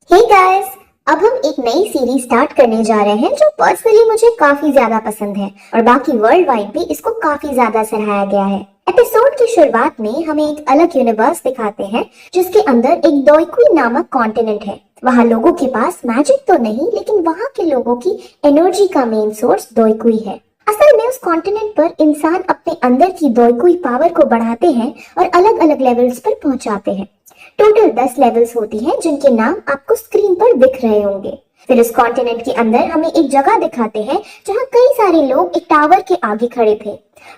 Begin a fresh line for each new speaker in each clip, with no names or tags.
Hey guys, अब हम एक नई सीरीज स्टार्ट करने जा रहे हैं जो पर्सनली मुझे काफी ज्यादा पसंद है और बाकी वर्ल्ड वाइड भी इसको काफी ज्यादा सराहा गया है। एपिसोड की शुरुआत में हमें एक अलग यूनिवर्स दिखाते हैं जिसके अंदर एक दोइकुई नामक कॉन्टिनेंट है। वहाँ लोगों के पास मैजिक तो नहीं, लेकिन वहाँ के लोगों की एनर्जी का मेन सोर्स दोइकुई है। असल में उस कॉन्टिनेंट पर इंसान अपने अंदर की दोइकुई पावर को बढ़ाते हैं और अलग अलग लेवल्स पर पहुंचाते हैं। टोटल 10 लेवल्स होती हैं जिनके नाम आपको स्क्रीन पर दिख रहे होंगे। फिर इस कॉन्टिनेंट के अंदर हमें एक जगह दिखाते हैं जहां कई सारे लोग एक टावर के आगे खड़े थे।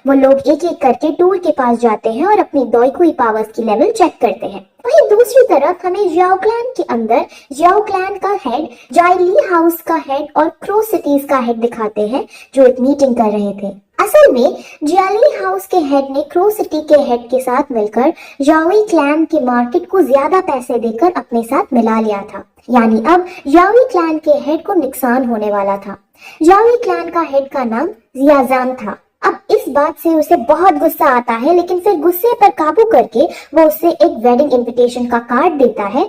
वो लोग एक एक करके टूर के पास जाते हैं और अपनी दोइकुई पावर्स की लेवल चेक करते हैं। वहीं दूसरी तरफ हमें जियाओ क्लैन के अंदर जियाओ क्लैन का हेड, जाइली हाउस का हेड और क्रो सिटीज का हेड दिखाते हैं जो एक मीटिंग कर रहे थे। असल में जियाली हाउस के हेड ने क्रो सिटी के हेड के साथ मिलकर याओई क्लैन के मार्केट को ज्यादा पैसे देकर अपने साथ मिला लिया था। यानी अब याओई क्लैन के हेड को नुकसान होने वाला था। याओई क्लैन का हेड का नाम जियाजान था। अब इस बात से उसे बहुत गुस्सा आता है, लेकिन फिर गुस्से पर काबू करके वो उसे एक वेडिंग इनविटेशन का कार्ड देता है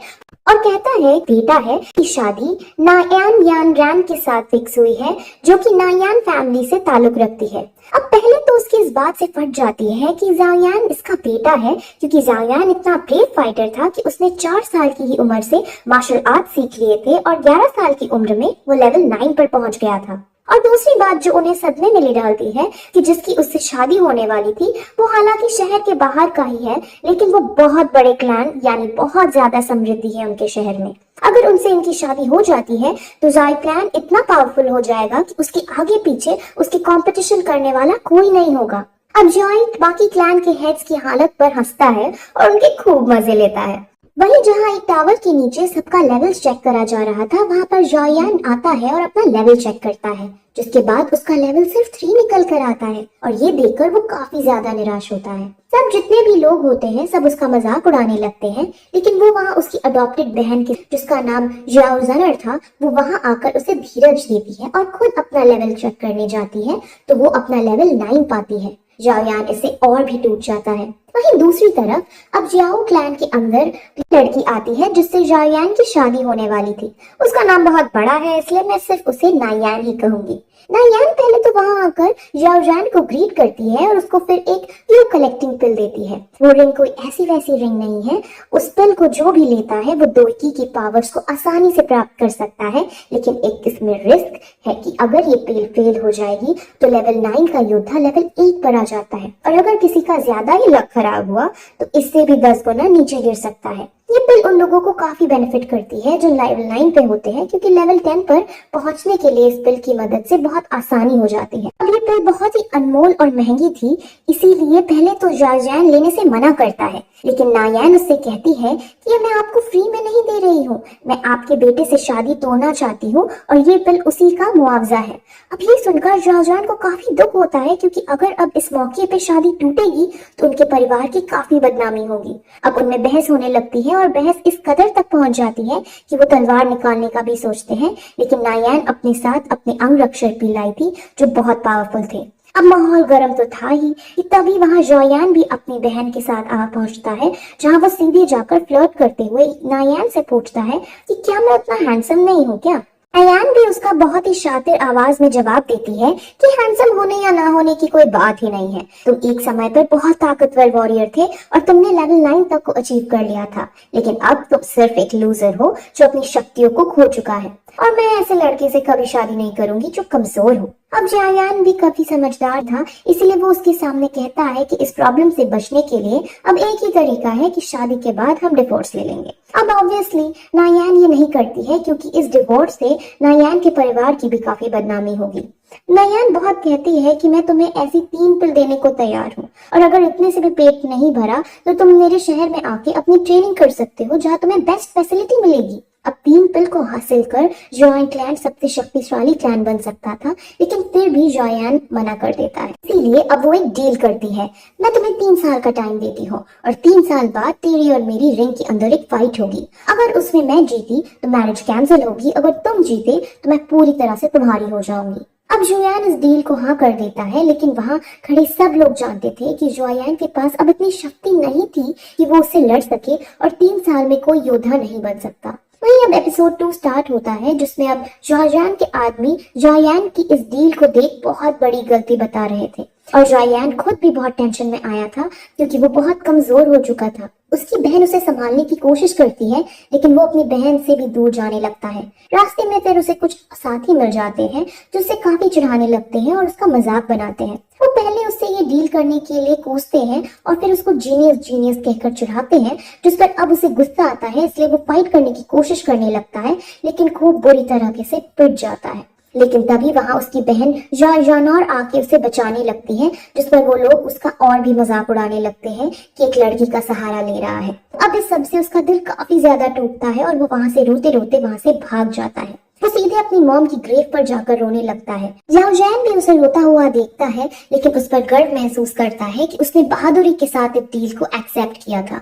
और कहता है बेटा है कि शादी नायान यान रैन के साथ फिक्स हुई है जो कि नायान फैमिली से ताल्लुक रखती है। अब पहले तो उसकी इस बात से फट जाती है कि जाओयान इसका बेटा है, क्योंकि जाओयान इतना ब्रेव फाइटर था कि उसने 4 साल की ही उम्र से मार्शल आर्ट सीख लिए थे और 11 साल की उम्र में वो लेवल 9 पर पहुंच गया था। और दूसरी बात जो उन्हें सदमे में ले डालती है कि जिसकी उससे शादी होने वाली थी वो हालांकि शहर के बाहर का ही है, लेकिन वो बहुत बड़े क्लैन यानी बहुत ज्यादा समृद्धि है उनके शहर में। अगर उनसे इनकी शादी हो जाती है तो जाई क्लैन इतना पावरफुल हो जाएगा कि उसके आगे पीछे उसकी कंपटीशन करने वाला कोई नहीं होगा। अब जॉय बाकी क्लैन के हेड्स की हालत पर हंसता है और उनके खूब मजे लेता है। वहीं जहां एक टावर के नीचे सबका लेवल्स चेक करा जा रहा था, वहां पर जॉयान आता है और अपना लेवल चेक करता है, जिसके बाद उसका लेवल सिर्फ 3 निकल कर आता है और ये देखकर वो काफी ज्यादा निराश होता है। सब जितने भी लोग होते हैं सब उसका मजाक उड़ाने लगते हैं, लेकिन वो वहाँ उसकी अडॉप्टेड बहन की जिसका नाम जियाओ जनर था वो वहाँ आकर उसे धीरज देती है और खुद अपना लेवल चेक करने जाती है तो वो अपना लेवल 9 पाती है। जाओयान इससे और भी टूट जाता है। वहीं दूसरी तरफ अब जियाओ क्लैन के अंदर लड़की आती है जिससे जाओयान की शादी होने वाली थी। उसका नाम बहुत बड़ा है इसलिए मैं सिर्फ उसे नायान ही कहूंगी। नायान पहले तो वहां आकर जाओयान को ग्रीट करती है और उसको फिर एक क्यू कलेक्टिंग पिल देती है। वो रिंग कोई ऐसी वैसी रिंग नहीं है, उस पिल को जो भी लेता है वो दोइकी की पावर्स को आसानी से प्राप्त कर सकता है, लेकिन एक इसमें रिस्क है कि अगर ये पिल फेल हो जाएगी तो लेवल 9 का योद्धा लेवल 8 पर आ जाता है और अगर किसी का ज्यादा ही लक खराब हुआ तो इससे भी 10 गुना नीचे गिर सकता है। ये पिल उन लोगों को काफी बेनिफिट करती है जो लेवल 9 पे होते हैं, क्योंकि लेवल 10 पर पहुंचने के लिए इस पिल की मदद से बहुत आसानी हो जाती है। अब ये पिल बहुत ही अनमोल और महंगी थी, इसीलिए पहले तो जार्जियन लेने से मना करता है, लेकिन नायान उससे कहती है कि ये मैं आपको फ्री में नहीं दे रही हूँ, मैं आपके बेटे से शादी तोड़ना चाहती हूँ और ये पिल उसी का मुआवजा है। अब ये सुनकर जार्जियन को काफी दुख होता है, क्योंकि अगर अब इस मौके पे शादी टूटेगी तो उनके परिवार की काफी बदनामी होगी। अब उनमें बहस होने लगती है और बहस इस कदर तक पहुंच जाती है कि वो तलवार निकालने का भी सोचते हैं, लेकिन नायान अपने साथ अपने अंग रक्षक भी लाई थी जो बहुत पावरफुल थे। अब माहौल गर्म तो था ही कि तभी वहां जॉयान भी अपनी बहन के साथ आ पहुंचता है, जहां वो सीधे जाकर फ्लर्ट करते हुए नायान से पूछता है कि क्या मैं उतना हैंडसम नहीं हूँ क्या। नायान भी उसका बहुत ही शातिर आवाज में जवाब देती है कि हैंडसम होने या ना होने की कोई बात ही नहीं है, तुम एक समय पर बहुत ताकतवर वॉरियर थे और तुमने लेवल 9 तक को अचीव कर लिया था, लेकिन अब तुम सिर्फ एक लूजर हो जो अपनी शक्तियों को खो चुका है और मैं ऐसे लड़के से कभी शादी नहीं करूंगी जो कमजोर हो। अब जायान भी काफी समझदार था, इसलिए वो उसके सामने कहता है कि इस प्रॉब्लम से बचने के लिए अब एक ही तरीका है कि शादी के बाद हम डिवोर्स ले लेंगे। अब ऑब्वियसली नायान ये नहीं करती है, क्योंकि इस डिवोर्स से नायान के परिवार की भी काफी बदनामी होगी। नायान बहुत कहती है कि मैं तुम्हें ऐसी 3 पिल देने को तैयार हूँ और अगर इतने से भी पेट नहीं भरा तो तुम मेरे शहर में आके अपनी ट्रेनिंग कर सकते हो जहाँ तुम्हें बेस्ट फैसिलिटी मिलेगी। अब 3 पिल को हासिल कर जॉयन क्लैन सबसे शक्तिशाली क्लैन बन सकता था, लेकिन फिर भी जॉयन मना कर देता है। इसीलिए अब वो एक डील करती है, मैं तुम्हें 3 साल का टाइम देती हूँ और 3 साल बाद तेरी और मेरी रिंग के अंदर एक फाइट होगी। अगर उसमें मैं जीती तो मैरिज कैंसिल होगी, अगर तुम जीते तो मैं पूरी तरह से तुम्हारी हो जाऊंगी। अब जोयान इस डील को हाँ कर देता है, लेकिन वहाँ खड़े सब लोग जानते थे कि जोयान के पास अब इतनी शक्ति नहीं थी कि वो उससे लड़ सके और 3 साल में कोई योद्धा नहीं बन सकता। वहीं अब एपिसोड 2 स्टार्ट होता है, जिसमें अब जायान के आदमी जायान की इस डील को देख बहुत बड़ी गलती बता रहे थे और जायान खुद भी बहुत टेंशन में आया था क्योंकि वो बहुत कमजोर हो चुका था। उसकी बहन उसे संभालने की कोशिश करती है लेकिन वो अपनी बहन से भी दूर जाने लगता है। रास्ते में फिर उसे कुछ साथी मिल जाते हैं जो उसे काफी चिढ़ाने लगते हैं और उसका मजाक बनाते हैं। वो पहले उससे ये डील करने के लिए कोसते हैं और फिर उसको जीनियस जीनियस कहकर चिढ़ाते हैं, जिस पर अब उसे गुस्सा आता है, इसलिए वो फाइट करने की कोशिश करने लगता है लेकिन खूब बुरी तरह से पिट जाता है। लेकिन तभी वहां उसकी बहन जानौर आके उसे बचाने लगती है, जिस पर वो लोग उसका और भी मजाक उड़ाने लगते हैं कि एक लड़की का सहारा ले रहा है। अब इस सब से उसका दिल काफी ज्यादा टूटता है और वो वहां से रोते रोते वहां से भाग जाता है। वो सीधे अपनी मॉम की ग्रेव पर जाकर रोने लगता है। याओजैन भी उसे रोता हुआ देखता है लेकिन उस पर गर्व महसूस करता है कि उसने बहादुरी के साथ इस डील को एक्सेप्ट किया था।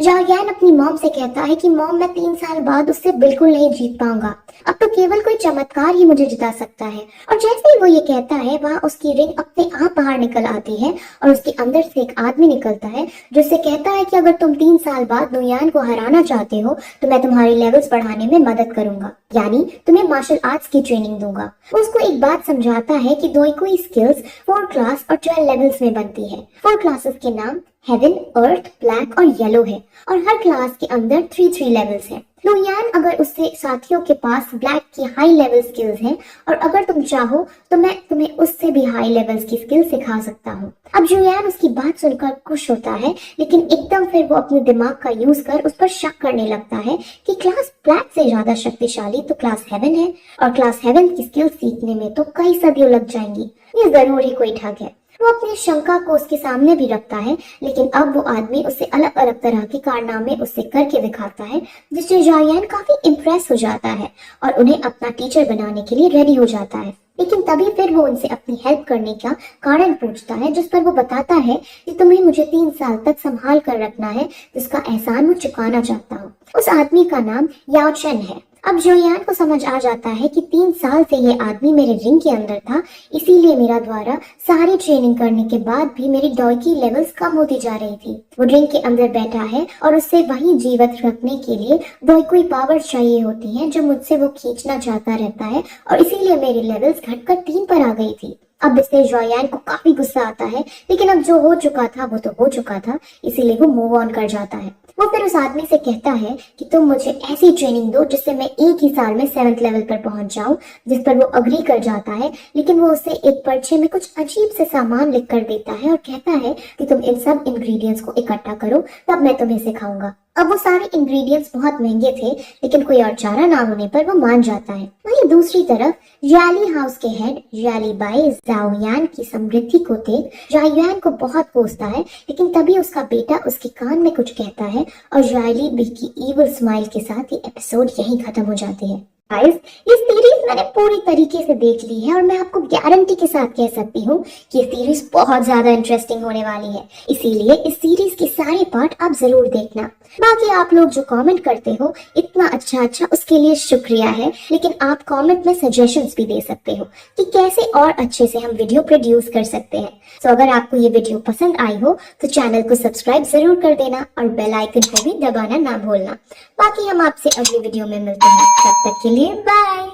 याओजैन अपनी मॉम से कहता है कि मॉम, मैं 3 साल बाद उससे बिल्कुल नहीं जीत पाऊंगा, अब तो केवल कोई चमत्कार ही मुझे जिता सकता है। और जैसे ही वो ये कहता है वहाँ उसकी रिंग अपने आप बाहर निकल आती है और उसके अंदर से एक आदमी निकलता है जो उससे कहता है कि अगर तुम 3 साल बाद नुयान को हराना चाहते हो तो मैं तुम्हारी लेवल्स बढ़ाने में मदद करूंगा, यानी तुम्हें मार्शल आर्ट्स की ट्रेनिंग दूंगा। वो उसको एक बात समझाता है कि दोईकुई स्किल्स 4 क्लास और 12 लेवल्स में बनती है। 4 क्लासेस के नाम हेवन, अर्थ, ब्लैक और येलो है और हर क्लास के अंदर 3 लेवल्स हैं। लुयान अगर उससे साथियों के पास ब्लैक की हाई लेवल स्किल्स हैं और अगर तुम चाहो तो मैं तुम्हें उससे भी हाई लेवल्स की स्किल्स सिखा सकता हूँ। अब जुयान उसकी बात सुनकर खुश होता है लेकिन एकदम फिर वो अपने दिमाग का यूज कर उस पर शक करने लगता है कि क्लास ब्लैक से ज्यादा शक्तिशाली तो क्लास हेवन है और क्लास हेवन की स्किल्स सीखने में तो कई सदियों लग जाएंगी, ये जरूर ही कोई ठग है। वो अपनी शंका को उसके सामने भी रखता है लेकिन अब वो आदमी उससे अलग अलग तरह के कारनामे उससे करके दिखाता है, जिससे जायान काफी इम्प्रेस हो जाता है और उन्हें अपना टीचर बनाने के लिए रेडी हो जाता है। लेकिन तभी फिर वो उनसे अपनी हेल्प करने का कारण पूछता है, जिस पर वो बताता है कि तुम्हें मुझे 3 साल तक संभाल कर रखना है, जिसका एहसान मैं चुकाना चाहता हूँ। उस आदमी का नाम याओचेन है। अब जोयान को समझ आ जाता है कि 3 साल से ये आदमी मेरे रिंग के अंदर था, इसीलिए मेरा द्वारा सारी ट्रेनिंग करने के बाद भी मेरी डॉयकी लेवल्स कम होती जा रही थी। वो रिंग के अंदर बैठा है और उससे वही जीवित रखने के लिए डॉयकुई पावर्स चाहिए होती हैं जो मुझसे वो खींचना चाहता रहता है और इसीलिए मेरी लेवल्स घटकर 3 पर आ गई थी। अब इससे जोयान को काफी गुस्सा आता है लेकिन अब जो हो चुका था वो तो हो चुका था, इसीलिए वो मूव ऑन कर जाता है। वो फिर उस आदमी से कहता है कि तुम मुझे ऐसी ट्रेनिंग दो जिससे मैं एक ही साल में 7th लेवल पर पहुंच जाऊं, जिस पर वो अग्री कर जाता है। लेकिन वो उसे एक पर्चे में कुछ अजीब से सामान लिख कर देता है और कहता है कि तुम इन सब इंग्रेडिएंट्स को इकट्ठा करो, तब मैं तुम्हें सिखाऊंगा। अब वो सारे इंग्रेडिएंट्स बहुत महंगे थे लेकिन कोई और चारा ना होने पर वो मान जाता है। वहीं दूसरी तरफ याली हाउस के हेड याली बाई जाओयान की समृद्धि को देख जाओयान को बहुत कोसता है, लेकिन तभी उसका बेटा उसके कान में कुछ कहता है और याली बी की ईविल स्माइल के साथ ये एपिसोड यहीं खत्म हो जाती है। गाइस, ये सीरीज मैंने पूरी तरीके से देख ली है और मैं आपको गारंटी के साथ कह सकती हूँ कि ये सीरीज बहुत ज्यादा इंटरेस्टिंग होने वाली है, इसीलिए इस सीरीज के सारे पार्ट आप जरूर देखना। बाकी आप लोग जो कमेंट करते हो इतना अच्छा उसके लिए शुक्रिया है, लेकिन आप कमेंट में सजेशंस भी दे सकते हो कि कैसे और अच्छे से हम वीडियो प्रोड्यूस कर सकते हैं। तो अगर आपको ये वीडियो पसंद आई हो तो चैनल को सब्सक्राइब जरूर कर देना और बेल आइकन को भी दबाना ना भूलना। बाकी हम आपसे अगली वीडियो में मिलते हैं, तब तक के लिए बाय।